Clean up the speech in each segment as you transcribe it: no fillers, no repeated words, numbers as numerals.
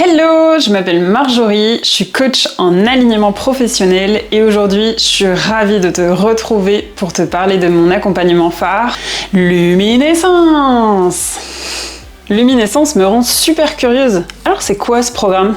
Hello, je m'appelle Marjorie, je suis coach en alignement professionnel et aujourd'hui je suis ravie de te retrouver pour te parler de mon accompagnement phare, Luminescence. Luminescence me rend super curieuse. Alors c'est quoi ce programme ?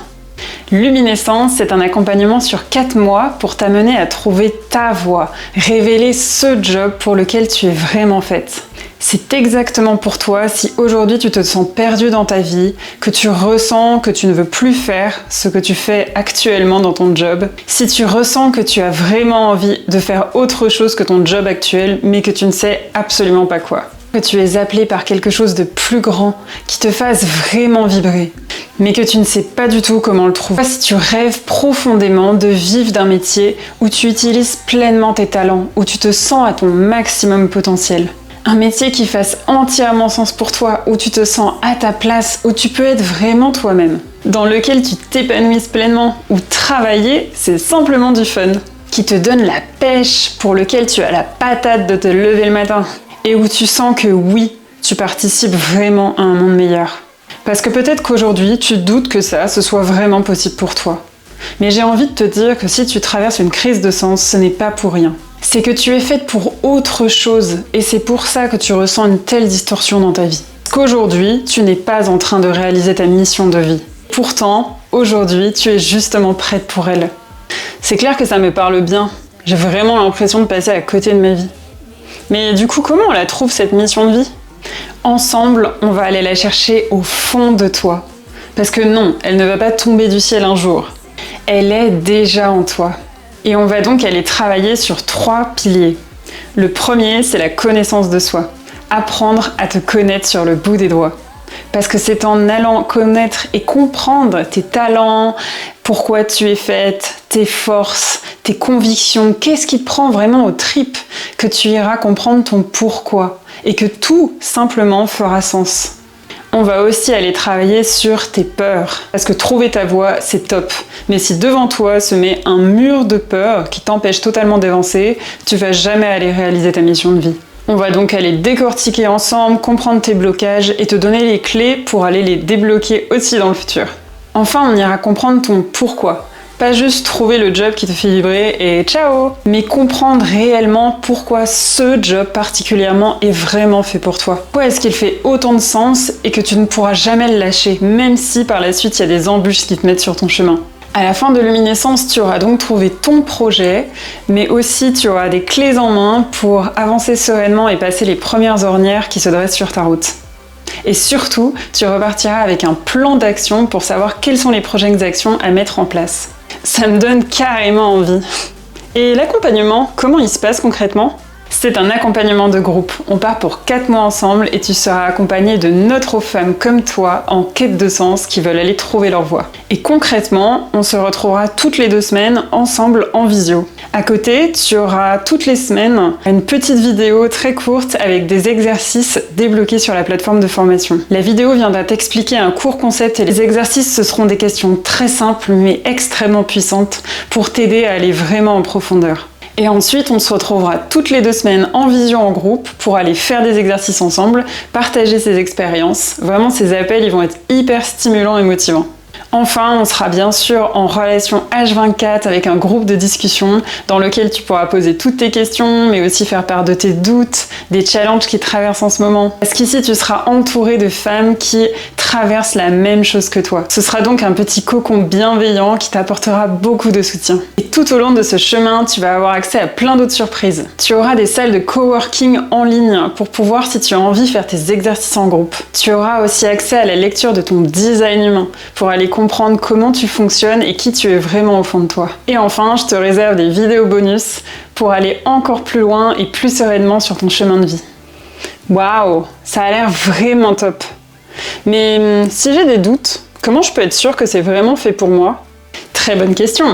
Luminescence, c'est un accompagnement sur 4 mois pour t'amener à trouver ta voie, révéler ce job pour lequel tu es vraiment faite. C'est exactement pour toi si aujourd'hui tu te sens perdu dans ta vie, que tu ressens que tu ne veux plus faire ce que tu fais actuellement dans ton job, si tu ressens que tu as vraiment envie de faire autre chose que ton job actuel mais que tu ne sais absolument pas quoi. Que tu es appelé par quelque chose de plus grand, qui te fasse vraiment vibrer, mais que tu ne sais pas du tout comment le trouver. Si tu rêves profondément de vivre d'un métier où tu utilises pleinement tes talents, où tu te sens à ton maximum potentiel. Un métier qui fasse entièrement sens pour toi, où tu te sens à ta place, où tu peux être vraiment toi-même, dans lequel tu t'épanouisses pleinement, où travailler, c'est simplement du fun, qui te donne la pêche, pour lequel tu as la patate de te lever le matin, et où tu sens que oui, tu participes vraiment à un monde meilleur. Parce que peut-être qu'aujourd'hui, tu doutes que ce soit vraiment possible pour toi. Mais j'ai envie de te dire que si tu traverses une crise de sens, ce n'est pas pour rien. C'est que tu es faite pour autre chose, et c'est pour ça que tu ressens une telle distorsion dans ta vie. Parce qu'aujourd'hui, tu n'es pas en train de réaliser ta mission de vie. Pourtant, aujourd'hui, tu es justement prête pour elle. C'est clair que ça me parle bien. J'ai vraiment l'impression de passer à côté de ma vie. Mais du coup, comment on la trouve cette mission de vie ? Ensemble, on va aller la chercher au fond de toi. Parce que non, elle ne va pas tomber du ciel un jour. Elle est déjà en toi. Et on va donc aller travailler sur 3 piliers. Le premier, c'est la connaissance de soi. Apprendre à te connaître sur le bout des doigts. Parce que c'est en allant connaître et comprendre tes talents, pourquoi tu es faite, tes forces, tes convictions, qu'est-ce qui te prend vraiment aux tripes, que tu iras comprendre ton pourquoi et que tout simplement fera sens. On va aussi aller travailler sur tes peurs, parce que trouver ta voie, c'est top. Mais si devant toi se met un mur de peur qui t'empêche totalement d'avancer, tu vas jamais aller réaliser ta mission de vie. On va donc aller décortiquer ensemble, comprendre tes blocages et te donner les clés pour aller les débloquer aussi dans le futur. Enfin, on ira comprendre ton pourquoi. Pas juste trouver le job qui te fait vibrer et ciao, mais comprendre réellement pourquoi ce job particulièrement est vraiment fait pour toi. Pourquoi est-ce qu'il fait autant de sens et que tu ne pourras jamais le lâcher, même si par la suite il y a des embûches qui te mettent sur ton chemin. À la fin de Luminescence, tu auras donc trouvé ton projet, mais aussi tu auras des clés en main pour avancer sereinement et passer les premières ornières qui se dressent sur ta route. Et surtout, tu repartiras avec un plan d'action pour savoir quelles sont les prochaines actions à mettre en place. Ça me donne carrément envie. Et l'accompagnement, comment il se passe concrètement ? C'est un accompagnement de groupe. On part pour 4 mois ensemble et tu seras accompagné de d'autres femmes comme toi en quête de sens qui veulent aller trouver leur voie. Et concrètement, on se retrouvera toutes les 2 semaines ensemble en visio. À côté, tu auras toutes les semaines une petite vidéo très courte avec des exercices débloqués sur la plateforme de formation. La vidéo viendra t'expliquer un court concept et les exercices, ce seront des questions très simples mais extrêmement puissantes pour t'aider à aller vraiment en profondeur. Et ensuite, on se retrouvera toutes les 2 semaines en visio en groupe pour aller faire des exercices ensemble, partager ses expériences. Vraiment, ces appels, ils vont être hyper stimulants et motivants. Enfin, on sera bien sûr en relation H24 avec un groupe de discussion dans lequel tu pourras poser toutes tes questions, mais aussi faire part de tes doutes, des challenges qui traversent en ce moment. Parce qu'ici, tu seras entouré de femmes qui traversent la même chose que toi. Ce sera donc un petit cocon bienveillant qui t'apportera beaucoup de soutien. Et tout au long de ce chemin, tu vas avoir accès à plein d'autres surprises. Tu auras des salles de coworking en ligne pour pouvoir, si tu as envie, faire tes exercices en groupe. Tu auras aussi accès à la lecture de ton design humain pour aller comprendre comment tu fonctionnes et qui tu es vraiment au fond de toi. Et enfin, je te réserve des vidéos bonus pour aller encore plus loin et plus sereinement sur ton chemin de vie. Waouh, ça a l'air vraiment top. Mais si j'ai des doutes, comment je peux être sûre que c'est vraiment fait pour moi ? Très bonne question.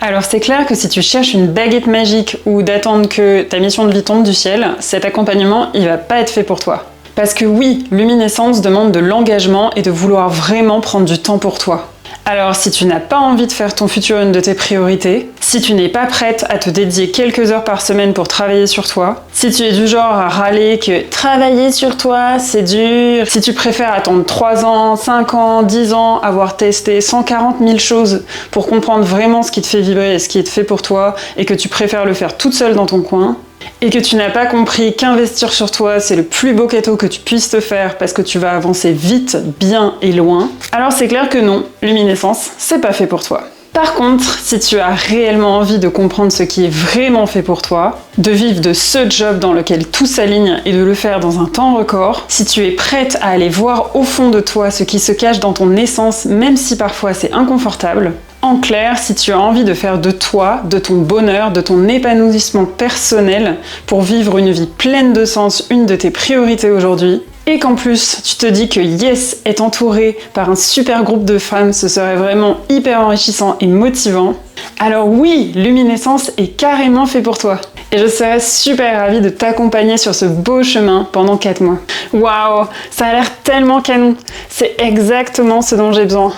Alors c'est clair que si tu cherches une baguette magique ou d'attendre que ta mission de vie tombe du ciel, cet accompagnement, il va pas être fait pour toi. Parce que oui, Luminescence demande de l'engagement et de vouloir vraiment prendre du temps pour toi. Alors si tu n'as pas envie de faire ton futur une de tes priorités, Si tu n'es pas prête à te dédier quelques heures par semaine pour travailler sur toi, si tu es du genre à râler que travailler sur toi c'est dur, si tu préfères attendre 3 ans, 5 ans, 10 ans, avoir testé 140 000 choses pour comprendre vraiment ce qui te fait vibrer et ce qui est fait pour toi et que tu préfères le faire toute seule dans ton coin, et que tu n'as pas compris qu'investir sur toi c'est le plus beau cadeau que tu puisses te faire parce que tu vas avancer vite, bien et loin, alors c'est clair que non, Luminescence, c'est pas fait pour toi. Par contre, si tu as réellement envie de comprendre ce qui est vraiment fait pour toi, de vivre de ce job dans lequel tout s'aligne et de le faire dans un temps record, si tu es prête à aller voir au fond de toi ce qui se cache dans ton essence, même si parfois c'est inconfortable, en clair, si tu as envie de faire de toi, de ton bonheur, de ton épanouissement personnel pour vivre une vie pleine de sens, une de tes priorités aujourd'hui, et qu'en plus tu te dis que Yes est entouré par un super groupe de femmes, ce serait vraiment hyper enrichissant et motivant, alors oui, Luminescence est carrément fait pour toi. Et je serais super ravie de t'accompagner sur ce beau chemin pendant 4 mois. Waouh, ça a l'air tellement canon, c'est exactement ce dont j'ai besoin.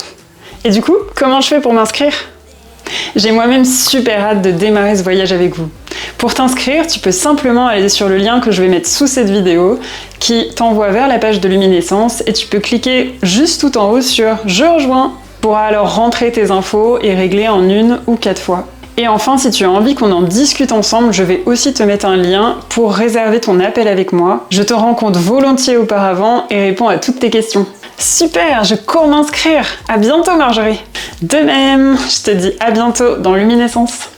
Et du coup, comment je fais pour m'inscrire ? J'ai moi-même super hâte de démarrer ce voyage avec vous. Pour t'inscrire, tu peux simplement aller sur le lien que je vais mettre sous cette vidéo qui t'envoie vers la page de Luminescence et tu peux cliquer juste tout en haut sur « Je rejoins ». Tu pourras alors rentrer tes infos et régler en 1 ou 4 fois. Et enfin, si tu as envie qu'on en discute ensemble, je vais aussi te mettre un lien pour réserver ton appel avec moi. Je te rencontre volontiers auparavant et réponds à toutes tes questions. Super, je cours m'inscrire. À bientôt Marjorie. De même, je te dis à bientôt dans Luminescence.